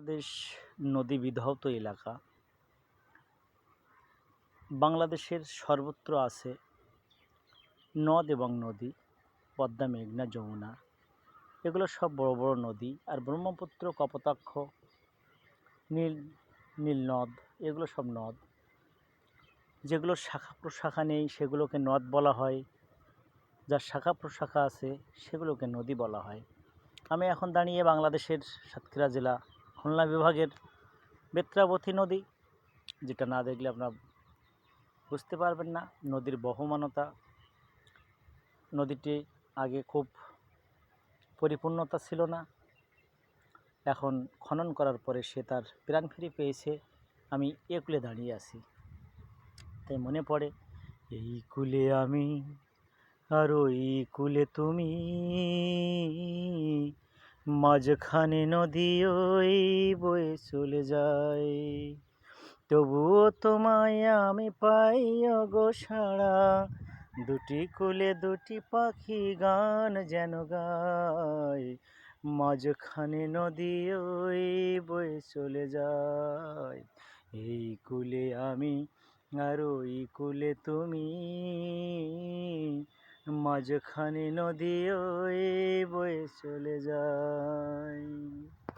বাংলাদেশ নদী বিধৌত এলাকা। বাংলাদেশের সর্বত্র আছে নদ এবং নদী। পদ্মা, মেঘনা, যমুনা এগুলো সব বড় বড় নদী। আর ব্রহ্মপুত্র, কপোতাক্ষ, নীল নীলনদ এগুলো সব নদ। যেগুলোর শাখা প্রশাখা নেই সেগুলোকে নদ বলা হয়, যার শাখা প্রশাখা আছে সেগুলোকে নদী বলা হয়। আমি এখন দাঁড়িয়ে বাংলাদেশের সাতক্ষীরা জেলা, খুলনা বিভাগের বেত্রাবতী নদী, যেটা না দেখলে আপনারা বুঝতে পারবেন না নদীর বহমানতা। নদীটি আগে খুব পরিপূর্ণতা ছিল না, এখন খনন করার পরে সে তার প্রাণ ফিরে পেয়েছে। আমি এ কূলে দাঁড়িয়ে আছি, তাই মনে পড়ে এই কূলে আমি আর ওই কূলে তুমি, মাঝখানে নদী ওই বয়ে চলে যায়, তবুও তোমায় আমি পাই গো সাড়া, দুটি কূলে দুটি পাখি গান যেন গায়, মাঝখানে নদী ওই বয়ে চলে যায়, এই কূলে আমি আর ওই কূলে তুমি, মাঝখানে নদী ওই বয়ে চলে যায়।